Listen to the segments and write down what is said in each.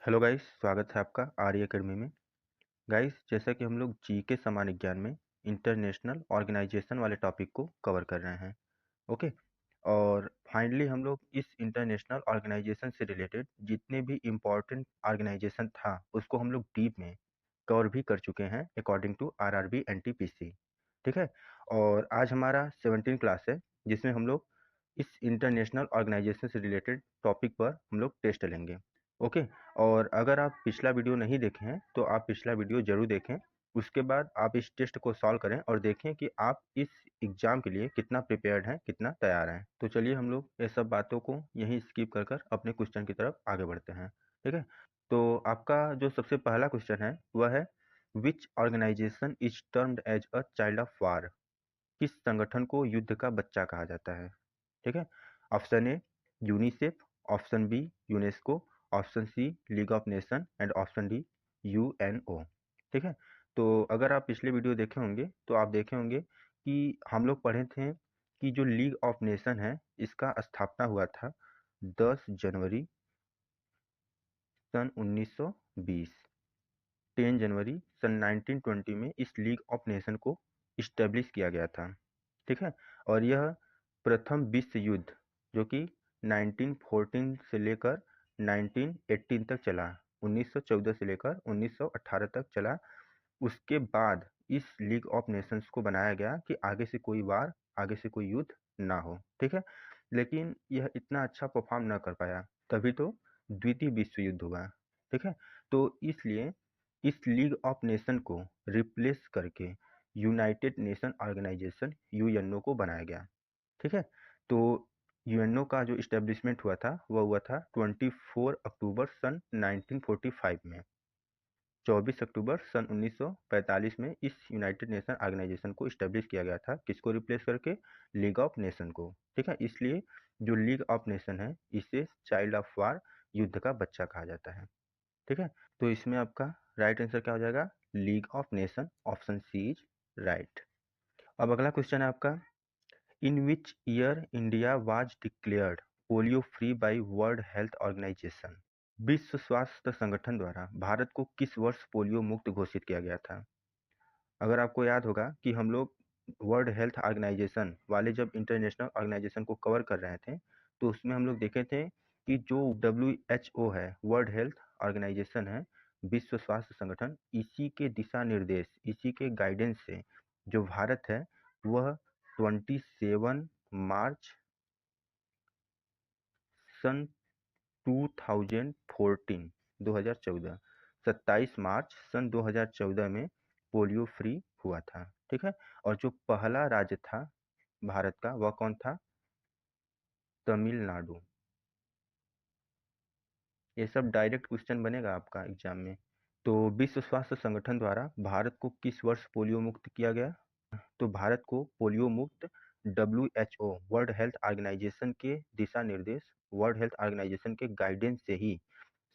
Hello guys, स्वागत है आपका आर्य एकेडमी में। गाइस, जैसा कि हम लोग जीके सामान्य ज्ञान में इंटरनेशनल ऑर्गेनाइजेशन वाले टॉपिक को कवर कर रहे हैं। ओके। और फाइनली हम लोग इस इंटरनेशनल ऑर्गेनाइजेशन से रिलेटेड जितने भी इम्पोर्टेंट ऑर्गेनाइजेशन था उसको हम लोग डीप में कवर भी कर चुके हैं अकॉर्डिंग टू आरआरबी एनटीपीसी। ठीक है। और आज हमारा 17 क्लास है जिसमें हम लोग इस इंटरनेशनल ऑर्गेनाइजेशन से रिलेटेड टॉपिक पर हम लोग टेस्ट लेंगे। ओके। और अगर आप पिछला वीडियो नहीं देखे हैं तो आप पिछला वीडियो जरूर देखें। उसके बाद आप इस टेस्ट को सॉल्व करें और देखें कि आप इस एग्जाम के लिए कितना प्रिपेयर्ड हैं, कितना तैयार हैं। तो चलिए हम लोग ये सब बातों को यहीं स्किप कर कर अपने क्वेश्चन की तरफ आगे बढ़ते हैं। ठीक है। तो आपका जो सबसे पहला क्वेश्चन है वह है, which organization is termed as a child of war? किस संगठन को युद्ध का बच्चा कहा जाता है? ठीक है। Option A UNICEF, option B UNESCO, option C league of nation and option D UNO. ठीक है। तो अगर आप पिछले वीडियो देखे होंगे तो आप देखे होंगे कि हम लोग पढ़े थे कि जो लीग ऑफ नेशन है इसका स्थापना हुआ था 10 जनवरी सन 1920। 10 जनवरी सन 1920 में इस लीग ऑफ नेशन को इस्टेब्लिश किया गया था। ठीक है। और यह प्रथम विश्व युद्ध जो कि 1914 से लेकर 1918 तक चला, 1914 से लेकर 1918 तक चला। उसके बाद इस लीग ऑफ नेशंस को बनाया गया कि आगे से कोई वार, आगे से कोई युद्ध ना हो। ठीक है। लेकिन यह इतना अच्छा परफॉर्म ना कर पाया, तभी तो द्वितीय विश्व युद्ध हुआ। ठीक है। तो इसलिए इस लीग ऑफ नेशन को रिप्लेस करके यूनाइटेड नेशन ऑर्गेनाइजेशन यूएनओ को बनाया गया। ठीक है। तो यूएनओ का जो इस्टेब्लिशमेंट हुआ था वह हुआ था 24 अक्टूबर सन 1945 में। 24 अक्टूबर सन 1945 में इस यूनाइटेड नेशन ऑर्गेनाइजेशन को इस्टेब्लिश किया गया था। किसको रिप्लेस करके? लीग ऑफ नेशन को। ठीक है। इसलिए जो लीग ऑफ नेशन है इसे चाइल्ड ऑफ वार, युद्ध का बच्चा कहा जाता है। ठीक है। तो इसमें आपका राइट आंसर क्या हो जाएगा? League of nation, option C is right. अब अगला क्वेश्चन है आपका, in which year India was declared polio free by World Health Organization? विश्व स्वास्थ्य संगठन द्वारा भारत को किस वर्ष पोलियो मुक्त घोषित किया गया था? अगर आपको याद होगा कि हम लोग वर्ल्ड हेल्थ ऑर्गेनाइजेशन वाले जब इंटरनेशनल ऑर्गेनाइजेशन को कवर कर रहे थे तो उसमें हम लोग देखे थे कि जो WHO है, वर्ल्ड हेल्थ ऑर्गेनाइजेशन है, विश्व स्वास्थ्य संगठन, इसी के दिशा निर्देश, इसी के गाइडेंस से जो भारत है वह 27 मार्च सन 2014 2014 27 मार्च सन 2014 में पोलियो फ्री हुआ था। ठीक है। और जो पहला राज्य था भारत का वह कौन था? तमिलनाडु। ये सब डायरेक्ट क्वेश्चन बनेगा आपका एग्जाम में। तो विश्व स्वास्थ्य संगठन द्वारा भारत को किस वर्ष पोलियो मुक्त किया गया? तो भारत को पोलियो मुक्त WHO वर्ल्ड हेल्थ ऑर्गेनाइजेशन के दिशा निर्देश, वर्ल्ड हेल्थ ऑर्गेनाइजेशन के गाइडेंस से ही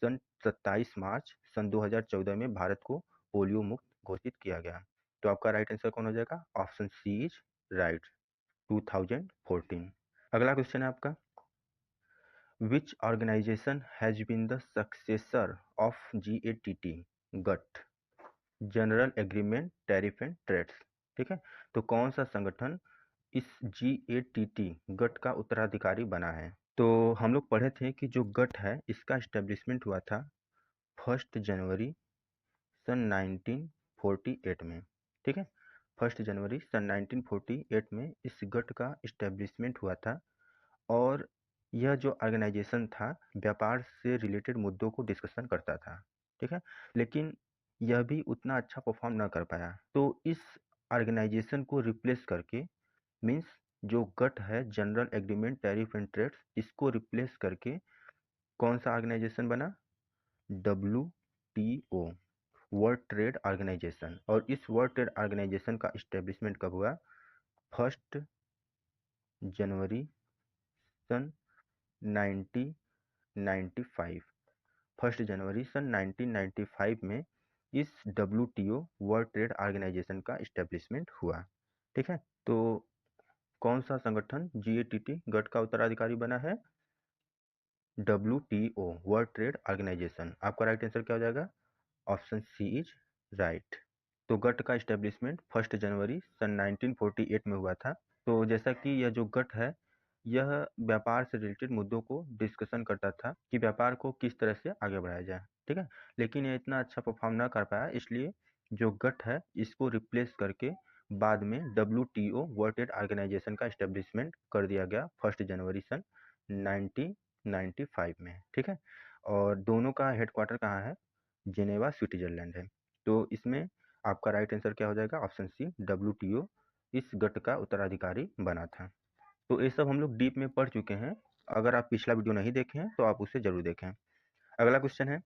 सन 27 मार्च सन 2014 में भारत को पोलियो मुक्त घोषित किया गया। तो आपका राइट आंसर कौन हो जाएगा? Option C is right, 2014। अगला क्वेश्चन है आपका, which organization has been the successor of GATT GATT, general agreement tariff and trades? ठीक है। तो कौन सा संगठन इस GATT गट का उत्तराधिकारी बना है? तो हम लोग पढ़े थे कि जो गट है इसका इस्टेब्लिशमेंट हुआ था 1 जनवरी सन 1948 में। ठीक है। 1 जनवरी सन 1948 में इस गट का इस्टेब्लिशमेंट हुआ था। और यह जो ऑर्गेनाइजेशन था व्यापार से रिलेटेड मुद्दों को डिस्कशन करता था। ठीक है। लेकिन यह भी उतना अच्छा परफॉर्म ना कर पाया, तो इस ऑर्गेनाइजेशन को रिप्लेस करके, मीन्स जो गट है general agreement tariff and trades, इसको रिप्लेस करके कौन सा ऑर्गेनाइजेशन बना? WTO world trade organisation. और इस वर्ल्ड ट्रेड ऑर्गेनाइजेशन का इस्टेब्लिशमेंट कब हुआ? 1 जनवरी सन 1995। 1 जनवरी सन 1995 में इस WTO वर्ल्ड ट्रेड ऑर्गेनाइजेशन का इस्टेब्लिशमेंट हुआ। ठीक है। तो कौन सा संगठन GATT गट का उत्तराधिकारी बना है? WTO, world trade organisation. आपका राइट आंसर क्या हो जाएगा? Option C is right. तो गट का इस्टेब्लिशमेंट 1 जनवरी सन 1948 में हुआ था। तो जैसा कि यह जो गट है, यह व्यापार से रिलेटेड मुद्दों को डिस्कशन करता था कि व्यापार को किस तरह से आगे बढ़ाया जाए, ठीक है। लेकिन यह इतना अच्छा परफॉर्म ना कर पाया, इसलिए जो गट है इसको रिप्लेस करके बाद में WTO, वर्ल्ड ट्रेड ऑर्गेनाइजेशन का इस्टेब्लिशमेंट कर दिया गया 1 जनवरी सन 1995 में, ठीक है। और दोनों का हेडक्वार्टर कहाँ है? जिनेवा, स्विट्जरलैंड है। तो इसमें आपका राइट आंसर क्या हो जाएगा? ऑप्शन सी, WTO इस गट का उत्तराधिकारी बना था। तो ये सब हम लोग डीप में पढ़ चुके हैं। अगर आप पिछला वीडियो नहीं देखे हैं तो आप उसे जरूर देखें। अगला क्वेश्चन है,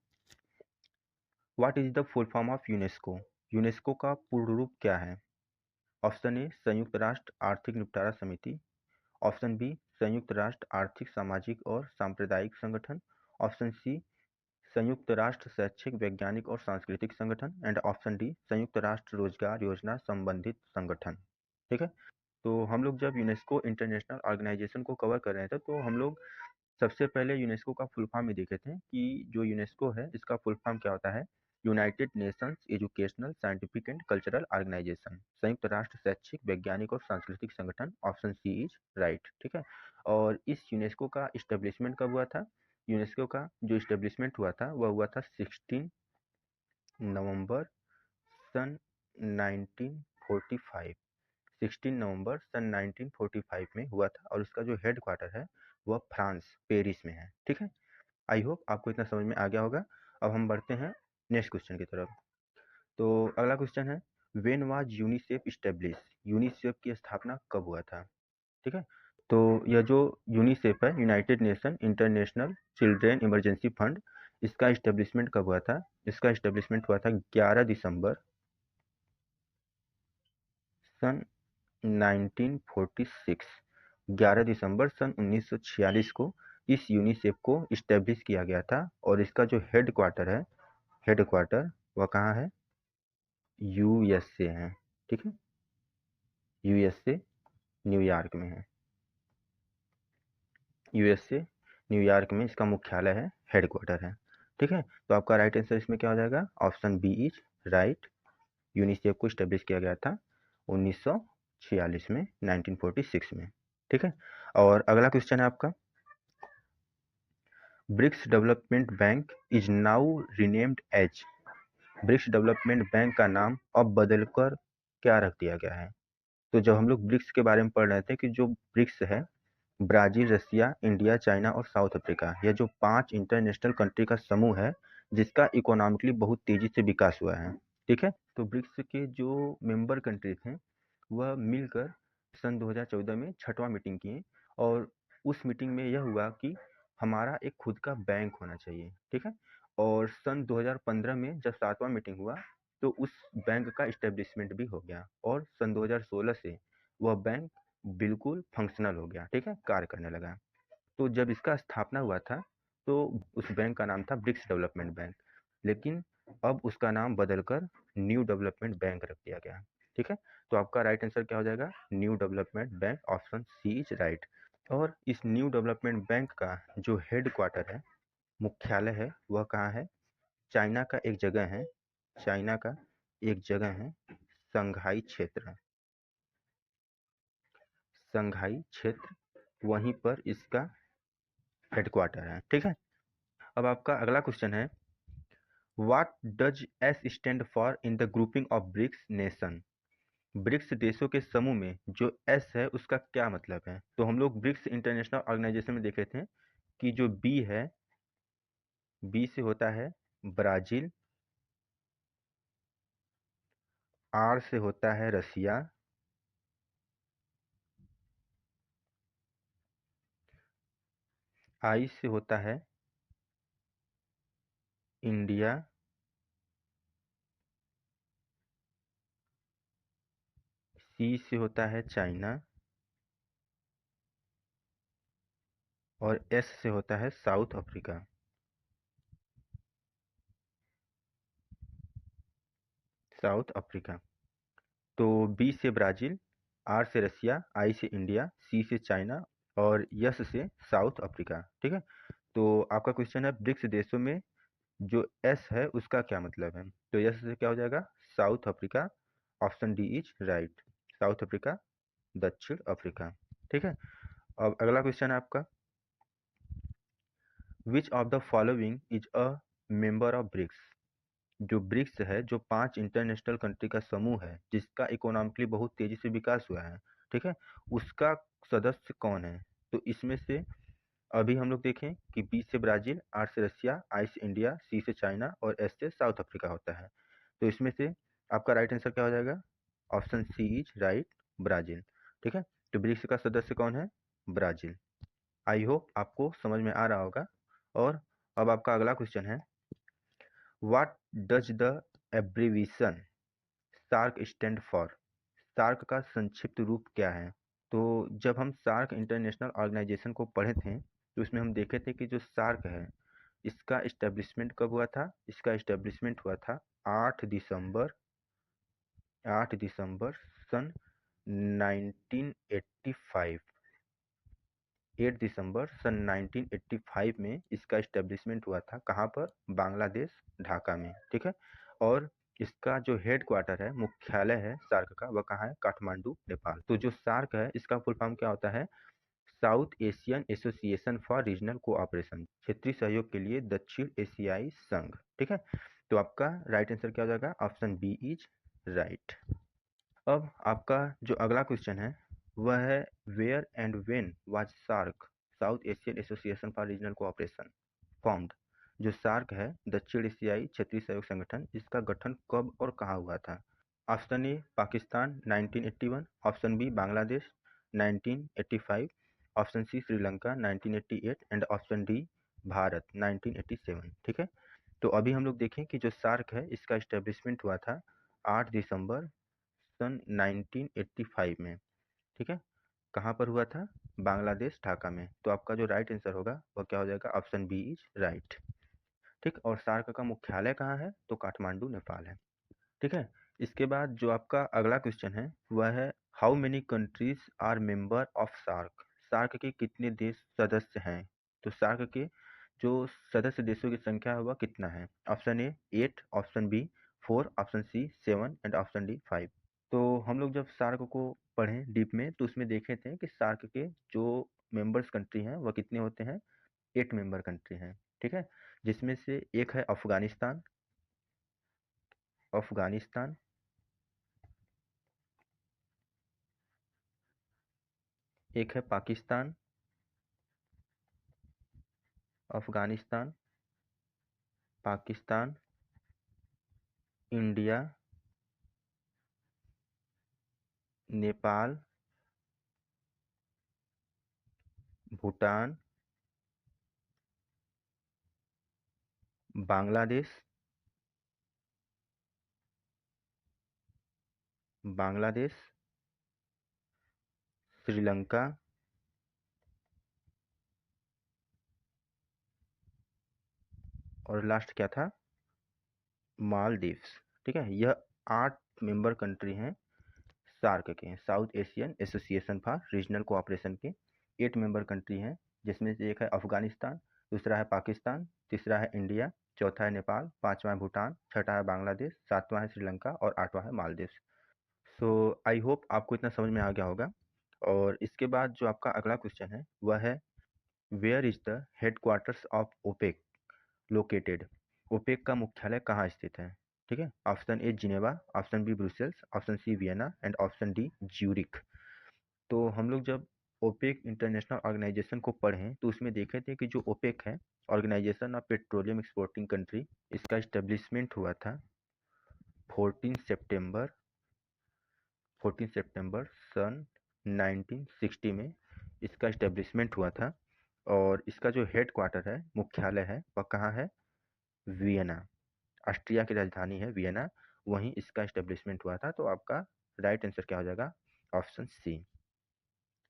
what is the full form of UNESCO? UNESCO का पूर्ण रूप क्या है? ऑप्शन ए, संयुक्त राष्ट्र आर्थिक निपटारा समिति। ऑप्शन बी, संयुक्त राष्ट्र आर्थिक, सामाजिक और सांप्रदायिक संगठन। ऑप्शन सी, संयुक्त राष्ट्र शैक्षिक, वैज्ञानिक और सांस्कृतिक संगठन। एंड ऑप्शन डी, संयुक्त राष्ट्र रोजगार योजना संबंधित संगठन, ठीक है। तो हम लोग जब यूनेस्को इंटरनेशनल ऑर्गेनाइजेशन को कवर कर रहे थे तो हम लोग सबसे पहले यूनेस्को का फुल फॉर्म ही देखे थे कि जो यूनेस्को है इसका फुल फॉर्म क्या होता है? United Nations educational, scientific and cultural organisation, संयुक्त राष्ट्र शैक्षिक, वैज्ञानिक और सांस्कृतिक संगठन। ऑप्शन सी इज राइट, ठीक है। और इस यूनेस्को का इस्टेब्लिशमेंट कब हुआ था? यूनेस्को का जो इस्टेब्लिशमेंट हुआ था वह हुआ था 16 नवंबर सन 1945। 16 नवंबर सन 1945 में हुआ था और इसका जो हेड क्वार्टर है वह फ्रांस, पेरिस में है, ठीक है। आई होप आपको इतना समझ में आ गया होगा। अब हम बढ़ते हैं नेक्स्ट क्वेश्चन की तरफ। तो अगला क्वेश्चन है, when was UNICEF establish? UNICEF की स्थापना कब हुआ था, ठीक है। तो यह जो यूनिसेफ है, United nation international children emergency fund, इसका इस्टेब्लिशमेंट कब हुआ था? इसका इस्टेब्लिशमेंट हुआ था 11 दिसंबर सन 1946। 11 दिसंबर सन 1946 को इस यूनिसेफ को इस्टेब्लिश किया गया था और इसका जो हेड क्वार्टर है, हेड क्वार्टर वह कहाँ है? USA है, ठीक है। USA न्यूयॉर्क में है। USA न्यूयॉर्क में इसका मुख्यालय है, हेड क्वार्टर है, ठीक है। तो आपका राइट आंसर इसमें क्या हो जाएगा? Option B is right. UNICEF को इस्टेब्लिश किया गया था 1946 में, 1946 में, ठीक है। और अगला क्वेश्चन है आपका, BRICS development bank is now renamed as? BRICS development bank का नाम अब बदलकर क्या रख दिया गया है? तो जब हम लोग ब्रिक्स के बारे में पढ़ रहे थे कि जो ब्रिक्स है, ब्राजील, रसिया, इंडिया, चाइना और साउथ अफ्रीका, यह जो 5 इंटरनेशनल कंट्री का समूह है जिसका इकोनॉमिकली बहुत तेजी से विकास हुआ है, ठीक है। तो ब्रिक्स के जो मेंबर कंट्री थे वह मिलकर सन 2014 में 6वां मीटिंग किए और उस मीटिंग में यह हुआ कि हमारा एक खुद का बैंक होना चाहिए, ठीक है। और सन 2015 में जब 7वां मीटिंग हुआ तो उस बैंक का इस्टेब्लिशमेंट भी हो गया और सन 2016 से वह बैंक बिल्कुल फंक्शनल हो गया, ठीक है, कार्य करने लगा। तो जब इसका स्थापना हुआ था तो उस बैंक का नाम था ब्रिक्स डेवलपमेंट बैंक, लेकिन अब उसका नाम बदलकर न्यू डेवलपमेंट बैंक रख दिया गया, ठीक है। तो आपका राइट आंसर क्या हो जाएगा? New development bank, option C is right. और इस न्यू डेवलपमेंट बैंक का जो हेड क्वार्टर है, मुख्यालय है, वह कहाँ है? चाइना का एक जगह है, चाइना का एक जगह है, संघाई क्षेत्र, संघाई क्षेत्र, वहीं पर इसका हेडक्वार्टर है, ठीक है। अब आपका अगला क्वेश्चन है, what does S stand for in the grouping of BRICS nation? BRICS देशों के समूह में जो एस है उसका क्या मतलब है? तो हम लोग ब्रिक्स इंटरनेशनल ऑर्गेनाइजेशन में देख रहे थे कि जो बी है, बी से होता है ब्राजील, आर से होता है रसिया, आई से होता है इंडिया, सी से होता है चाइना और एस से होता है साउथ अफ्रीका, साउथ अफ्रीका। तो बी से ब्राज़ील, आर से रसिया, आई से इंडिया, सी से चाइना और यस से साउथ अफ्रीका, ठीक है। तो आपका क्वेश्चन है ब्रिक्स देशों में जो एस है उसका क्या मतलब है। तो एस से क्या हो जाएगा, south Africa. Option D is right, south Africa, दक्षिण अफ्रीका। ठीक है। अब अगला क्वेश्चन है आपका, which of the following is a member of BRICS. जो ब्रिक्स है, जो 5 इंटरनेशनल कंट्री का समूह है जिसका इकोनॉमिकली बहुत तेजी से विकास हुआ है, ठीक है, उसका सदस्य कौन है। तो इसमें से अभी हम लोग देखें कि बी से ब्राजील, आर से रसिया, आई से इंडिया, सी से चाइना और एस से साउथ अफ्रीका होता है। तो इसमें से आपका राइट आंसर क्या हो जाएगा, option C is right, Brazil. ठीक है। तो ब्रिक्स का सदस्य कौन है, ब्राजील। आई होप आपको समझ में आ रहा होगा। और अब आपका अगला क्वेश्चन है, what does the abbreviation SAARC stand for. SAARC का संक्षिप्त रूप क्या है। तो जब हम सार्क इंटरनेशनल ऑर्गेनाइजेशन को पढ़े थे तो उसमें हम देखे थे कि जो सार्क है इसका इस्टेब्लिशमेंट कब हुआ था। इसका इस्टेब्लिशमेंट हुआ था 8 दिसंबर 8 दिसंबर सन 1985। 8 दिसंबर सन 1985 में इसका इस्टेब्लिशमेंट हुआ था। कहाँ पर, बांग्लादेश, ढाका में। ठीक है। और इसका जो हेड क्वार्टर है, मुख्यालय है सार्क का, वह कहाँ है, काठमांडू, नेपाल। तो जो सार्क है इसका फुल फॉर्म क्या होता है, south Asian Association for Regional cooperation, क्षेत्रीय सहयोग के लिए दक्षिण एशियाई संघ। ठीक है। तो आपका राइट आंसर क्या हो जाएगा, ऑप्शन बी इज राइट। अब आपका जो अगला क्वेश्चन है वह है, where and when was SAARC, South Asian Association for Regional Cooperation, formed. जो सार्क है, दक्षिण एशियाई क्षेत्रीय सहयोग संगठन, इसका गठन कब और कहाँ हुआ था। Option A Pakistan 1981, option B Bangladesh 1985, option C Sri Lanka 1988 and option D Bharat 1987। ठीक है। तो अभी हम लोग देखें कि जो सार्क है इसका इस्टेब्लिशमेंट हुआ था 8 दिसंबर सन 1985 में। ठीक है। कहाँ पर हुआ था, बांग्लादेश, ढाका में। तो आपका जो राइट आंसर होगा वह क्या हो जाएगा, ऑप्शन बी इज राइट। ठीक। और सार्क का मुख्यालय कहाँ है, तो काठमांडू, नेपाल है। ठीक है। इसके बाद जो आपका अगला क्वेश्चन है वह है, how many countries are member of SAARC. SAARC के कितने देश सदस्य हैं। तो सार्क के जो सदस्य देशों की संख्या है वह कितना है। Option A 8, option B 4, option C 7 and option D 5। तो हम लोग जब सार्क को पढ़ें डीप में तो उसमें देखे थे कि सार्क के जो मेंबर्स कंट्री हैं वह कितने होते हैं, 8 मेंबर कंट्री हैं। ठीक है। जिसमें से एक है अफगानिस्तान, अफगानिस्तान, एक है पाकिस्तान, अफगानिस्तान, पाकिस्तान, इंडिया, नेपाल, भूटान, बांग्लादेश, बांग्लादेश, श्रीलंका और लास्ट क्या था, मालदीव्स। ठीक है। यह 8 मेंबर कंट्री हैं सार्क के, south Asian Association for Regional cooperation के 8 मेंबर कंट्री हैं। जिसमें से एक है अफगानिस्तान, दूसरा है पाकिस्तान, तीसरा है इंडिया, चौथा है नेपाल, पांचवा है भूटान, छठा है बांग्लादेश, सातवां है श्रीलंका और आठवां है मालदीव्स। सो आई होप आपको इतना समझ में आ गया होगा। और इसके बाद जो आपका अगला क्वेश्चन है वह है, where is the headquarters of OPEC located. OPEC का मुख्यालय कहाँ स्थित है। ठीक है। Option A Geneva, option B Brussels, option C Vienna and option D Zurich. तो हम लोग जब ओपेक इंटरनेशनल ऑर्गेनाइजेशन को पढ़ें तो उसमें देखे थे कि जो ओपेक है, organisation of petroleum exporting country, इसका इस्टेब्लिशमेंट हुआ था 14 सितंबर 14 सितंबर सन 1960 में इसका इस्टेब्लिशमेंट हुआ था। और इसका जो हेड क्वार्टर है, मुख्यालय है, वह कहाँ है, वियना, ऑस्ट्रिया की राजधानी है वियना, वहीं इसका इस्टेब्लिशमेंट हुआ था। तो आपका राइट आंसर क्या हो जाएगा, ऑप्शन सी।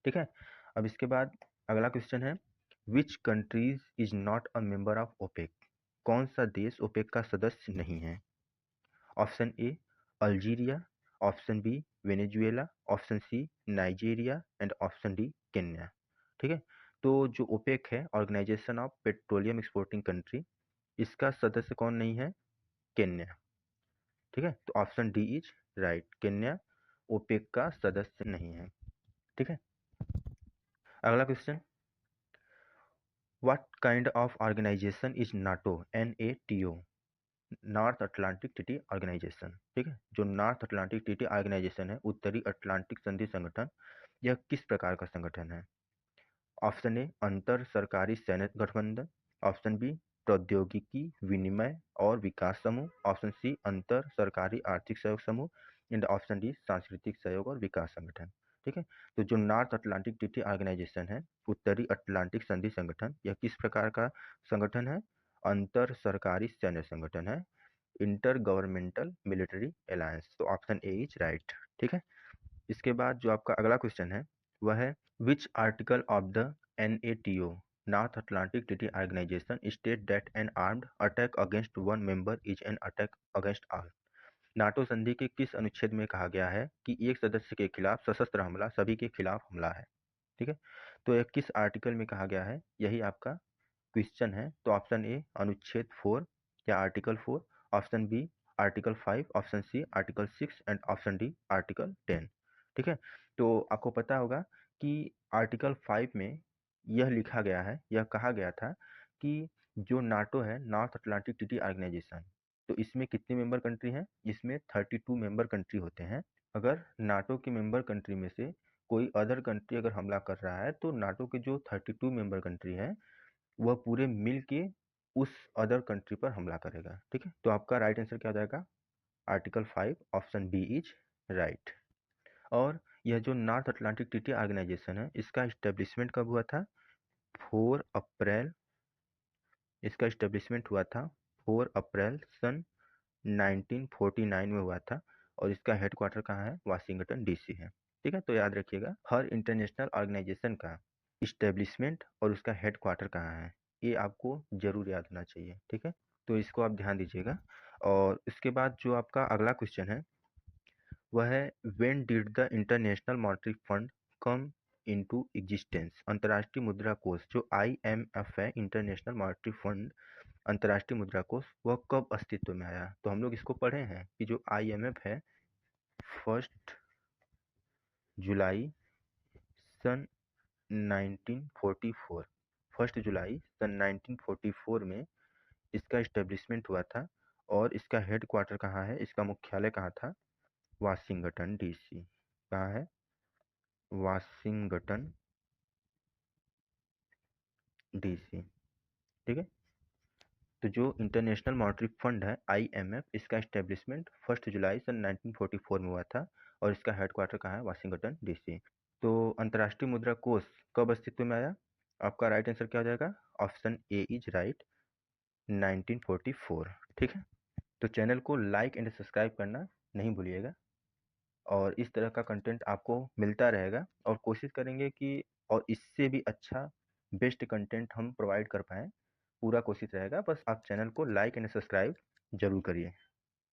ठीक है। अब इसके बाद अगला क्वेश्चन है, which countries is not a member of OPEC. कौन सा देश ओपेक का सदस्य नहीं है। Option A Algeria, option B Venezuela, option C Nigeria and option D Kenya. ठीक है। तो जो ओपेक है, organisation of petroleum exporting country, इसका सदस्य कौन नहीं है? केन्या। ठीक है, तो option D is right, Kenya OPEC का सदस्य नहीं है। ठीक है, अगला question, what kind of organisation is NATO, NATO, North Atlantic Treaty Organisation. ठीक है, जो नॉर्थ अटलांटिक ट्रीटी ऑर्गेनाइजेशन है, उत्तरी अटलांटिक संधि संगठन, यह किस प्रकार का संगठन है? ऑप्शन ए अंतर सरकारी सैन्य गठबंधन, ऑप्शन बी प्रौद्योगिकी विनिमय और विकास समूह, ऑप्शन सी अंतर सरकारी आर्थिक सहयोग समूह, एंड ऑप्शन डी सांस्कृतिक सहयोग और विकास संगठन। ठीक है, तो जो नॉर्थ अटलांटिक ट्रीटी ऑर्गेनाइजेशन है, उत्तरी अटलांटिक संधि संगठन, यह किस प्रकार का संगठन है? अंतर सरकारी सैन्य संगठन है, इंटर गवर्नमेंटल मिलिट्री अलायंस। तो ऑप्शन ए इज राइट। ठीक है, इसके बाद जो आपका अगला क्वेश्चन है वह है which article of the NATO, North Atlantic Treaty Organisation, state that an armed attack against one member is an attack against all. NATO संधि के किस अनुच्छेद में कहा गया है कि एक सदस्य के खिलाफ सशस्त्र हमला सभी के खिलाफ हमला है? ठीक है, तो यह किस आर्टिकल में कहा गया है, यही आपका क्वेश्चन है। तो ऑप्शन ए अनुच्छेद 4 या article 4, option B article 5, option C article 6 and option D article 10। ठीक है, तो आपको पता होगा कि आर्टिकल 5 में यह लिखा गया है, यह कहा गया था कि जो नाटो है, नॉर्थ अटलांटिक ट्रीटी ऑर्गेनाइजेशन, तो इसमें कितने मेंबर कंट्री हैं? इसमें 32 मेंबर कंट्री होते हैं। अगर नाटो के मेंबर कंट्री में से कोई अदर कंट्री अगर हमला कर रहा है तो नाटो के जो 32 मेंबर कंट्री हैं वह पूरे मिल के उस अदर कंट्री पर हमला करेगा। ठीक है, तो आपका राइट आंसर क्या हो जाएगा? Article 5, option B is right. और यह जो नॉर्थ अटलांटिक ट्रीटी ऑर्गेनाइजेशन है, इसका इस्टेब्लिशमेंट कब हुआ था? 4 अप्रैल, इसका इस्टेब्लिशमेंट हुआ था 4 अप्रैल सन 1949 में हुआ था, और इसका हेडक्वार्टर कहाँ है? वाशिंगटन डीसी है। ठीक है, तो याद रखिएगा हर इंटरनेशनल ऑर्गेनाइजेशन का इस्टेब्लिशमेंट और उसका हेडक्वार्टर कहाँ है, ये आपको जरूर याद होना चाहिए। ठीक है, तो इसको आप ध्यान दीजिएगा। और इसके बाद जो आपका अगला क्वेश्चन है वह है when did the international monetary fund come into existence. अंतर्राष्ट्रीय मुद्रा कोष जो IMF है, इंटरनेशनल मॉनेटरी फंड, अंतर्राष्ट्रीय मुद्रा कोष, वह कब अस्तित्व में आया? तो हम लोग इसको पढ़े हैं कि जो IMF है 1 जुलाई सन 1944, 1 जुलाई सन 1944 में इसका इस्टेब्लिशमेंट हुआ था, और इसका हेड क्वार्टर कहाँ है, इसका मुख्यालय कहाँ था? Washington DC. कहाँ है? Washington DC. ठीक है, तो जो इंटरनेशनल मॉनेटरी फंड है IMF, इसका इस्टेब्लिशमेंट 1 जुलाई सन 1944 में हुआ था, और इसका हेडक्वार्टर कहाँ है? Washington DC. तो अंतर्राष्ट्रीय मुद्रा कोष कब अस्तित्व में आया? आपका राइट आंसर क्या हो जाएगा? Option A is right, 1944। ठीक है, तो चैनल को लाइक एंड सब्सक्राइब करना नहीं भूलिएगा, और इस तरह का कंटेंट आपको मिलता रहेगा, और कोशिश करेंगे कि और इससे भी अच्छा बेस्ट कंटेंट हम प्रोवाइड कर पाएँ, पूरा कोशिश रहेगा। बस आप चैनल को लाइक एंड सब्सक्राइब जरूर करिए,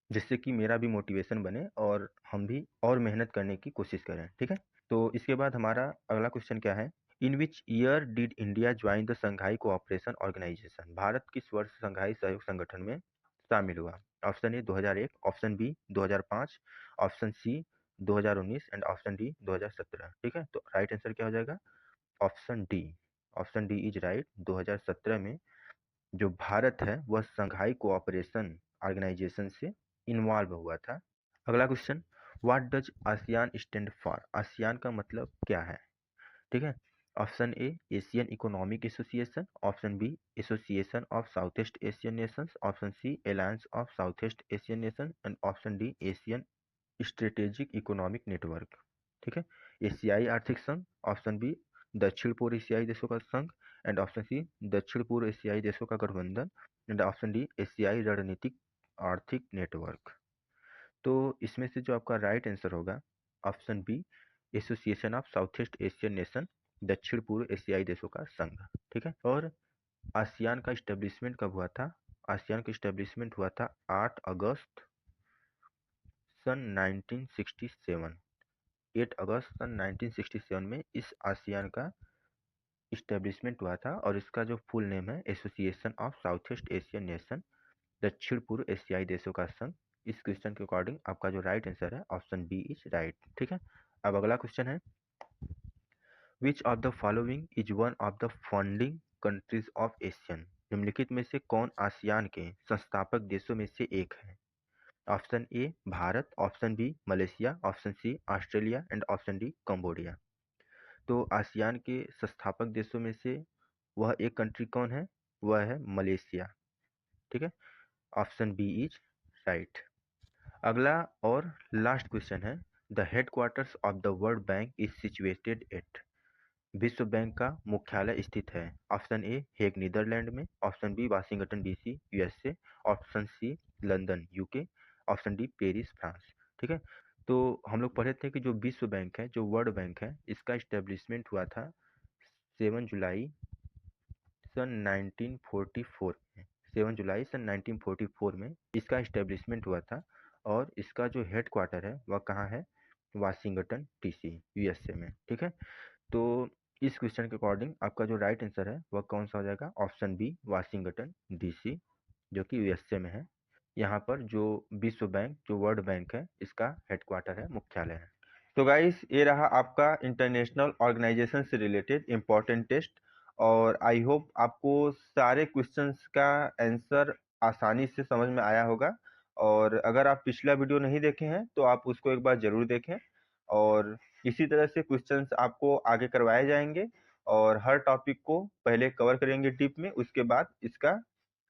जिससे कि मेरा भी मोटिवेशन बने और हम भी और मेहनत करने की कोशिश करें। ठीक है, तो इसके बाद हमारा अगला क्वेश्चन क्या है? In which year did India join the Shanghai cooperation organization. भारत किस वर्ष शंघाई सहयोग संगठन में शामिल हुआ? Option A 2001, option B 2005, option C 2019 and option D 2017। ठीक है, तो राइट आंसर क्या हो जाएगा? Option D, option D is right. 2017 में जो भारत है वह शंघाई कोऑपरेशन ऑर्गेनाइजेशन से इन्वॉल्व हुआ था। अगला question, what does ASEAN stand for. ASEAN का मतलब क्या है? ठीक है, option A Asian economic association, option B Association of South East Asian Nations, option C alliance of South East Asian nation, and option D Asian strategic economic network. ठीक है, एशियाई आर्थिक संघ, ऑप्शन बी दक्षिण पूर्व एशियाई देशों का संघ, एंड ऑप्शन सी दक्षिण पूर्व एशियाई देशों का गठबंधन, एंड ऑप्शन डी एशियाई रणनीतिक आर्थिक नेटवर्क। तो इसमें से जो आपका राइट आंसर होगा option B Association of South East Asian Nation, दक्षिण पूर्व एशियाई देशों का संघ। ठीक है, और आसियान का इस्टेब्लिशमेंट कब हुआ था? आसियान का इस्टेब्लिशमेंट हुआ था 8 अगस्त सन 1967। 8 अगस्त सन 1967 में इस आसियान का इस्टेब्लिशमेंट हुआ था, और इसका जो फुल नेम है association of South East Asian Nation, दक्षिण पूर्व एशियाई देशों का संघ। इस क्वेश्चन के अकॉर्डिंग आपका जो राइट आंसर है ऑप्शन बी इज राइट। ठीक है, अब अगला क्वेश्चन है, which of the following is one of the funding countries of Asian. निम्नलिखित में से कौन आसियान के संस्थापक देशों में से एक है? Option A Bharat, option B Malaysia, option C Australia and option D Cambodia. तो आसियान के संस्थापक देशों में से वह एक कंट्री कौन है? वह है मलेशिया। ठीक है, ऑप्शन बी इज राइट। अगला और लास्ट क्वेश्चन है, the headquarters of the World Bank is situated at. विश्व बैंक का मुख्यालय स्थित है? ऑप्शन ए हेग नीदरलैंड में, option B Washington DC USA, option C London UK, option D Paris France. ठीक है, तो हम लोग पढ़े थे कि जो विश्व बैंक है, जो वर्ल्ड बैंक है, इसका इस्टेब्लिशमेंट हुआ था 7 जुलाई सन 1944 में। 7 जुलाई सन 1944 में इसका इस्टेब्लिशमेंट हुआ था, और इसका जो हेड क्वार्टर है वह कहाँ है? वाशिंगटन डीसी यूएसए में। ठीक है, तो इस क्वेश्चन के अकॉर्डिंग आपका जो राइट आंसर है वह कौन सा हो जाएगा? ऑप्शन बी वाशिंगटन डीसी, जो कि यूएसए में है। यहाँ पर जो विश्व बैंक, जो वर्ल्ड बैंक है, इसका हेडक्वार्टर है, मुख्यालय है। तो गाइस, ये रहा आपका इंटरनेशनल ऑर्गेनाइजेशन से रिलेटेड इम्पोर्टेंट टेस्ट, और आई होप आपको सारे क्वेश्चंस का आंसर आसानी से समझ में आया होगा। और अगर आप पिछला वीडियो नहीं देखे हैं तो आप उसको एक बार जरूर देखें, और इसी तरह से क्वेश्चंस आपको आगे करवाए जाएंगे, और हर टॉपिक को पहले कवर करेंगे डीप में, उसके बाद इसका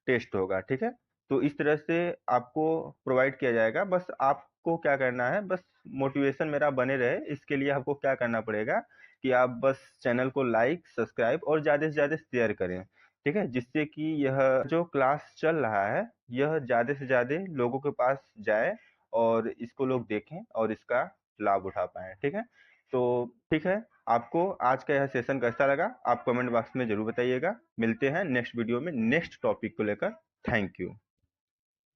टेस्ट होगा। ठीक है, तो इस तरह से आपको प्रोवाइड किया जाएगा। बस आपको क्या करना है, बस मोटिवेशन मेरा बने रहे, इसके लिए आपको क्या करना पड़ेगा कि आप बस चैनल को लाइक, सब्सक्राइब और ज़्यादा से ज़्यादा शेयर करें। ठीक है, जिससे कि यह जो क्लास चल रहा है यह ज़्यादा से ज़्यादा लोगों के पास जाए, और इसको लोग देखें और इसका लाभ उठा पाएँ। ठीक है, तो ठीक है, आपको आज का यह सेशन कैसा लगा आप कमेंट बॉक्स में जरूर बताइएगा। मिलते हैं नेक्स्ट वीडियो में नेक्स्ट टॉपिक को लेकर। Thank you.